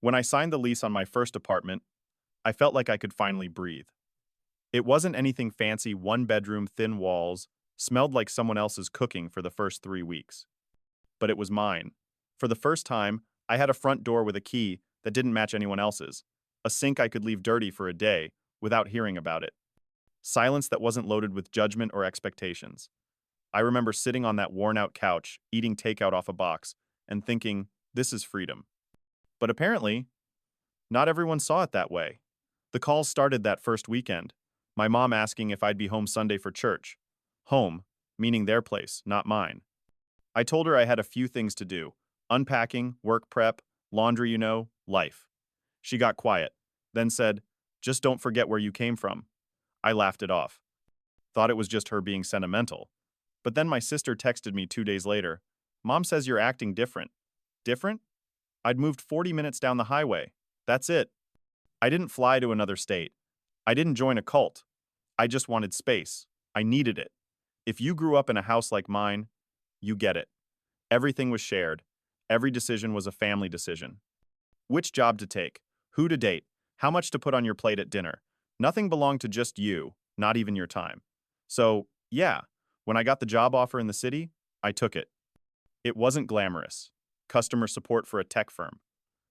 When I signed the lease on my first apartment, I felt like I could finally breathe. It wasn't anything fancy, one bedroom, thin walls, smelled like someone else's cooking for the first 3 weeks. But it was mine. For the first time, I had a front door with a key that didn't match anyone else's, a sink I could leave dirty for a day without hearing about it, silence that wasn't loaded with judgment or expectations. I remember sitting on that worn-out couch, eating takeout off a box, and thinking, this is freedom. But apparently, not everyone saw it that way. The calls started that first weekend. My mom asking if I'd be home Sunday for church. Home, meaning their place, not mine. I told her I had a few things to do. Unpacking, work prep, laundry, life. She got quiet, then said, just don't forget where you came from. I laughed it off. Thought it was just her being sentimental. But then my sister texted me 2 days later. Mom says you're acting different. Different? I'd moved 40 minutes down the highway. That's it. I didn't fly to another state. I didn't join a cult. I just wanted space. I needed it. If you grew up in a house like mine, you get it. Everything was shared. Every decision was a family decision. Which job to take, who to date, how much to put on your plate at dinner. Nothing belonged to just you, not even your time. So, yeah, when I got the job offer in the city, I took it. It wasn't glamorous, customer support for a tech firm,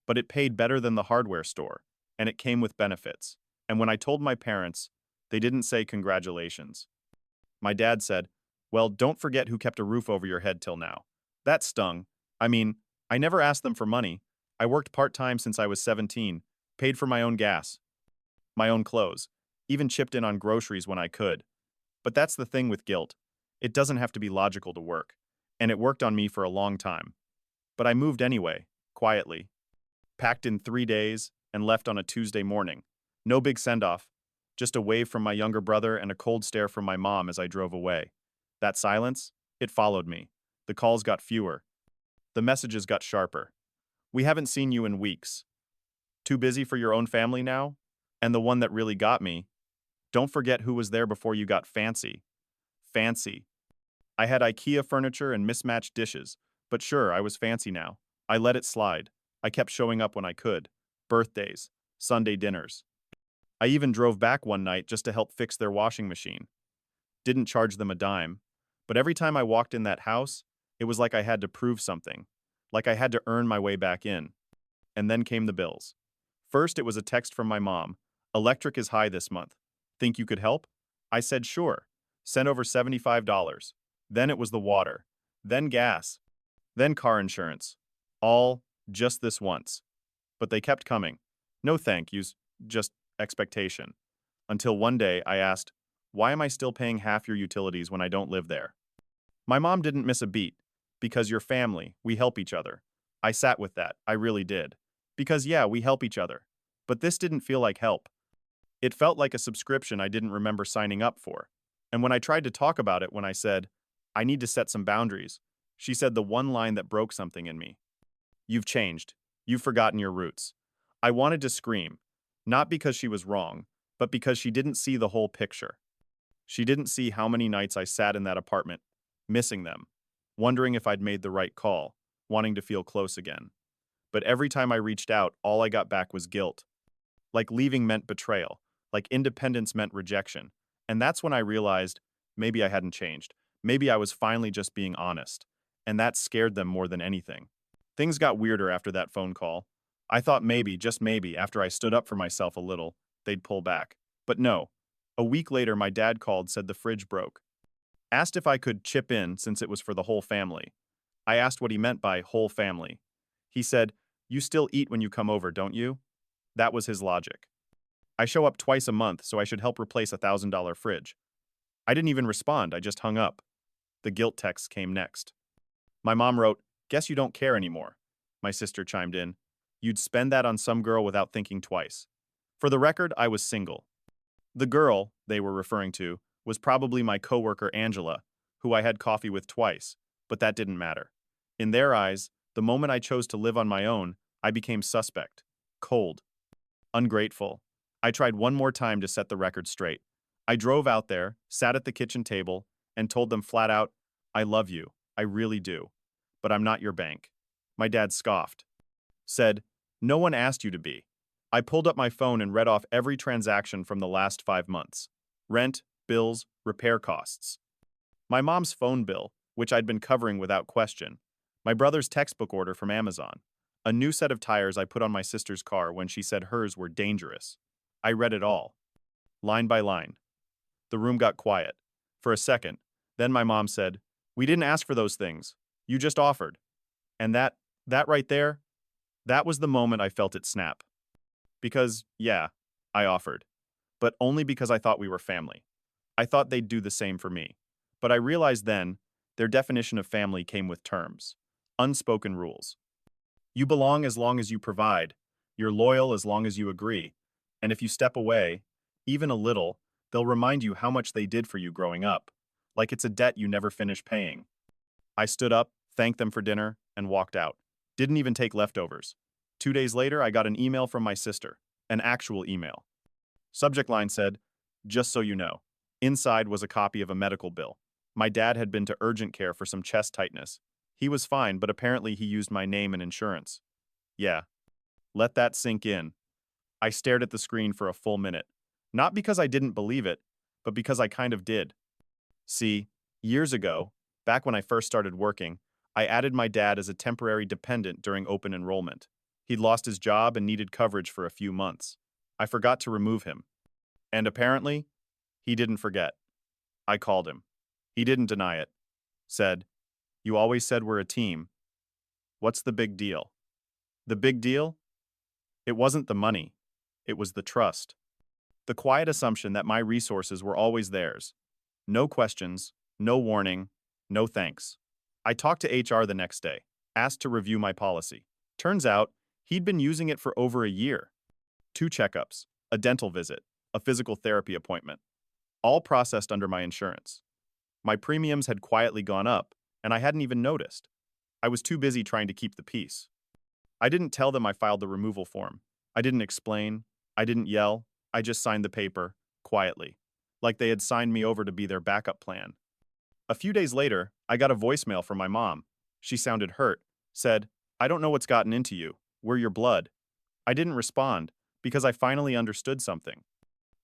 but it paid better than the hardware store, and it came with benefits. And when I told my parents, they didn't say congratulations. My dad said, well, don't forget who kept a roof over your head till now. That stung. I mean, I never asked them for money. I worked part-time since I was 17, paid for my own gas, my own clothes, even chipped in on groceries when I could. But that's the thing with guilt. It doesn't have to be logical to work, and it worked on me for a long time. But I moved anyway, quietly. Packed in 3 days and left on a Tuesday morning. No big send-off, just a wave from my younger brother and a cold stare from my mom as I drove away. That silence, it followed me. The calls got fewer. The messages got sharper. We haven't seen you in weeks. Too busy for your own family now? And the one that really got me, don't forget who was there before you got fancy. Fancy. I had IKEA furniture and mismatched dishes, but sure, I was fancy now. I let it slide. I kept showing up when I could. Birthdays, Sunday dinners. I even drove back one night just to help fix their washing machine. Didn't charge them a dime, but every time I walked in that house, it was like I had to prove something, like I had to earn my way back in. And then came the bills. First, it was a text from my mom. Electric is high this month. Think you could help? I said sure. Sent over $75. Then it was the water. Then gas. Then car insurance. All just this once. But they kept coming. No thank yous, just expectation. Until one day I asked, why am I still paying half your utilities when I don't live there? My mom didn't miss a beat. Because you're family, we help each other. I sat with that, I really did. Because yeah, we help each other. But this didn't feel like help. It felt like a subscription I didn't remember signing up for. And when I tried to talk about it, when I said, I need to set some boundaries, she said the one line that broke something in me. You've changed. You've forgotten your roots. I wanted to scream, not because she was wrong, but because she didn't see the whole picture. She didn't see how many nights I sat in that apartment, missing them, wondering if I'd made the right call, wanting to feel close again. But every time I reached out, all I got back was guilt. Like leaving meant betrayal, like independence meant rejection. And that's when I realized maybe I hadn't changed. Maybe I was finally just being honest. And that scared them more than anything. Things got weirder after that phone call. I thought maybe, just maybe, after I stood up for myself a little, they'd pull back. But no. A week later, my dad called, said the fridge broke. Asked if I could chip in since it was for the whole family. I asked what he meant by whole family. He said, you still eat when you come over, don't you? That was his logic. I show up twice a month, so I should help replace a $1,000 fridge. I didn't even respond, I just hung up. The guilt text came next. My mom wrote, guess you don't care anymore. My sister chimed in, you'd spend that on some girl without thinking twice. For the record, I was single. The girl they were referring to was probably my coworker Angela, who I had coffee with twice, but that didn't matter. In their eyes, the moment I chose to live on my own, I became suspect, cold, ungrateful. I tried one more time to set the record straight. I drove out there, sat at the kitchen table, and told them flat out, I love you, I really do, but I'm not your bank. My dad scoffed, said, No one asked you to be. I pulled up my phone and read off every transaction from the last 5 months. Rent, bills, repair costs. My mom's phone bill, which I'd been covering without question. My brother's textbook order from Amazon. A new set of tires I put on my sister's car when she said hers were dangerous. I read it all, line by line. The room got quiet. For a second, then my mom said, "We didn't ask for those things. You just offered." And that right there, that was the moment I felt it snap. Because, yeah, I offered. But only because I thought we were family. I thought they'd do the same for me. But I realized then, their definition of family came with terms. Unspoken rules. You belong as long as you provide. You're loyal as long as you agree. And if you step away, even a little, they'll remind you how much they did for you growing up. Like it's a debt you never finish paying. I stood up, thanked them for dinner, and walked out. Didn't even take leftovers. 2 days later, I got an email from my sister. An actual email. Subject line said, "Just so you know." Inside was a copy of a medical bill. My dad had been to urgent care for some chest tightness. He was fine, but apparently he used my name and insurance. Yeah. Let that sink in. I stared at the screen for a full minute. Not because I didn't believe it, but because I kind of did. See, years ago, back when I first started working, I added my dad as a temporary dependent during open enrollment. He'd lost his job and needed coverage for a few months. I forgot to remove him. And apparently, he didn't forget. I called him. He didn't deny it. Said, "You always said we're a team. What's the big deal?" The big deal? It wasn't the money. It was the trust. The quiet assumption that my resources were always theirs. No questions, no warning, no thanks. I talked to HR the next day, asked to review my policy. Turns out, he'd been using it for over a year. 2 checkups, a dental visit, a physical therapy appointment, all processed under my insurance. My premiums had quietly gone up, and I hadn't even noticed. I was too busy trying to keep the peace. I didn't tell them I filed the removal form. I didn't explain. I didn't yell. I just signed the paper, quietly, like they had signed me over to be their backup plan. A few days later, I got a voicemail from my mom. She sounded hurt, said, "I don't know what's gotten into you. We're your blood." I didn't respond, because I finally understood something.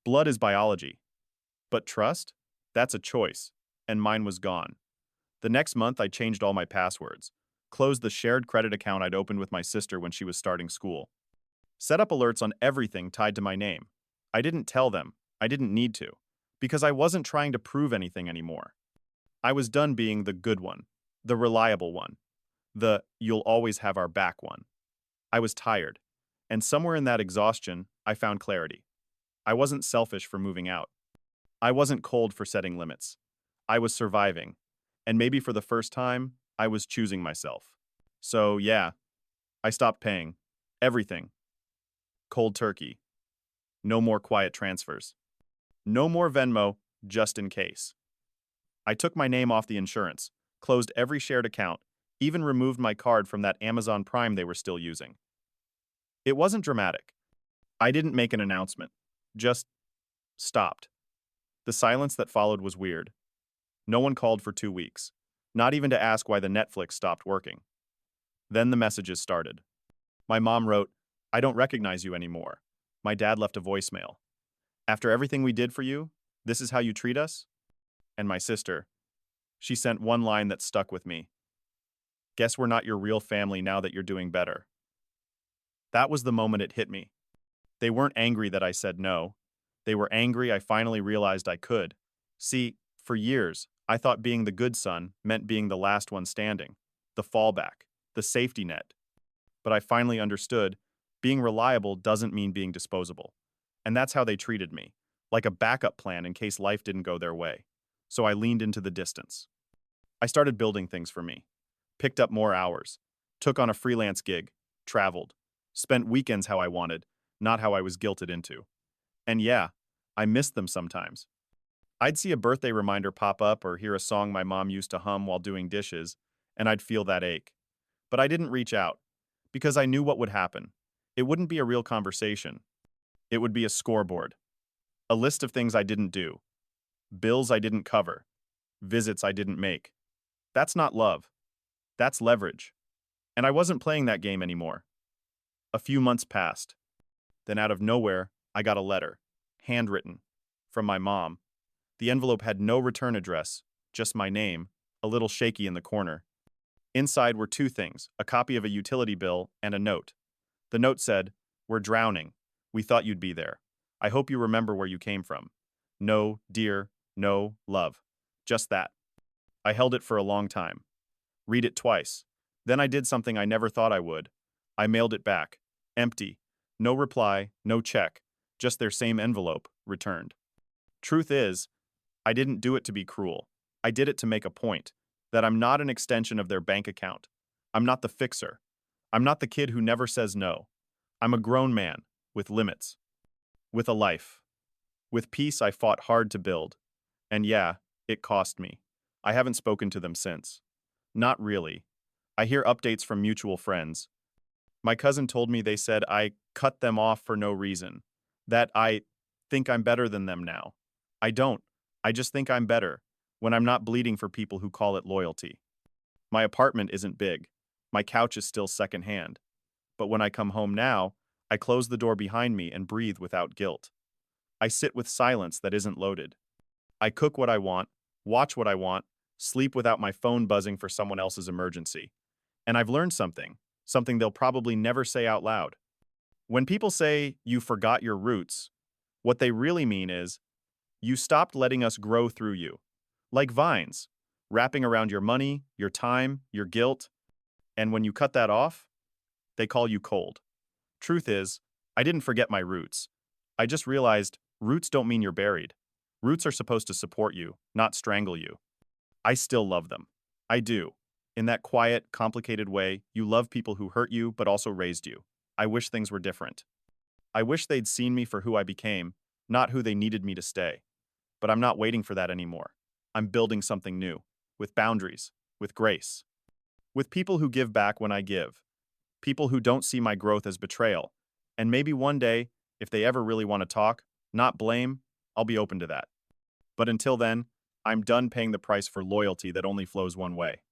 Blood is biology. But trust? That's a choice. And mine was gone. The next month, I changed all my passwords, closed the shared credit account I'd opened with my sister when she was starting school, set up alerts on everything tied to my name. I didn't tell them. I didn't need to, because I wasn't trying to prove anything anymore. I was done being the good one, the reliable one, the "you'll always have our back" one. I was tired, and somewhere in that exhaustion, I found clarity. I wasn't selfish for moving out. I wasn't cold for setting limits. I was surviving, and maybe for the first time, I was choosing myself. So yeah, I stopped paying. Everything. Cold turkey. No more quiet transfers. No more Venmo, just in case. I took my name off the insurance, closed every shared account, even removed my card from that Amazon Prime they were still using. It wasn't dramatic. I didn't make an announcement. Just stopped. The silence that followed was weird. No one called for 2 weeks, not even to ask why the Netflix stopped working. Then the messages started. My mom wrote, "I don't recognize you anymore." My dad left a voicemail. "After everything we did for you, this is how you treat us?" And my sister, she sent one line that stuck with me. "Guess we're not your real family now that you're doing better." That was the moment it hit me. They weren't angry that I said no. They were angry I finally realized I could. See, for years, I thought being the good son meant being the last one standing, the fallback, the safety net. But I finally understood, being reliable doesn't mean being disposable. And that's how they treated me, like a backup plan in case life didn't go their way. So I leaned into the distance. I started building things for me, picked up more hours, took on a freelance gig, traveled, spent weekends how I wanted, not how I was guilted into. And yeah, I missed them sometimes. I'd see a birthday reminder pop up or hear a song my mom used to hum while doing dishes, and I'd feel that ache. But I didn't reach out, because I knew what would happen. It wouldn't be a real conversation. It would be a scoreboard. A list of things I didn't do. Bills I didn't cover. Visits I didn't make. That's not love. That's leverage. And I wasn't playing that game anymore. A few months passed. Then out of nowhere, I got a letter, handwritten, from my mom. The envelope had no return address, just my name, a little shaky in the corner. Inside were two things, a copy of a utility bill and a note. The note said, "We're drowning. We thought you'd be there. I hope you remember where you came from. No, dear, no, love." Just that. I held it for a long time. Read it twice. Then I did something I never thought I would. I mailed it back. Empty. No reply, no check. Just their same envelope, returned. Truth is, I didn't do it to be cruel. I did it to make a point. That I'm not an extension of their bank account. I'm not the fixer. I'm not the kid who never says no. I'm a grown man, with limits. With a life. With peace I fought hard to build. And yeah, it cost me. I haven't spoken to them since. Not really. I hear updates from mutual friends. My cousin told me they said I cut them off for no reason. That I think I'm better than them now. I don't. I just think I'm better, when I'm not bleeding for people who call it loyalty. My apartment isn't big. My couch is still secondhand. But when I come home now, I close the door behind me and breathe without guilt. I sit with silence that isn't loaded. I cook what I want, watch what I want, sleep without my phone buzzing for someone else's emergency. And I've learned something they'll probably never say out loud. When people say you forgot your roots, what they really mean is, you stopped letting us grow through you. Like vines, wrapping around your money, your time, your guilt. And when you cut that off, they call you cold. Truth is, I didn't forget my roots. I just realized roots don't mean you're buried. Roots are supposed to support you, not strangle you. I still love them. I do. In that quiet, complicated way, you love people who hurt you but also raised you. I wish things were different. I wish they'd seen me for who I became, not who they needed me to stay. But I'm not waiting for that anymore. I'm building something new, with boundaries, with grace. With people who give back when I give. People who don't see my growth as betrayal. And maybe one day, if they ever really want to talk, not blame, I'll be open to that. But until then, I'm done paying the price for loyalty that only flows one way.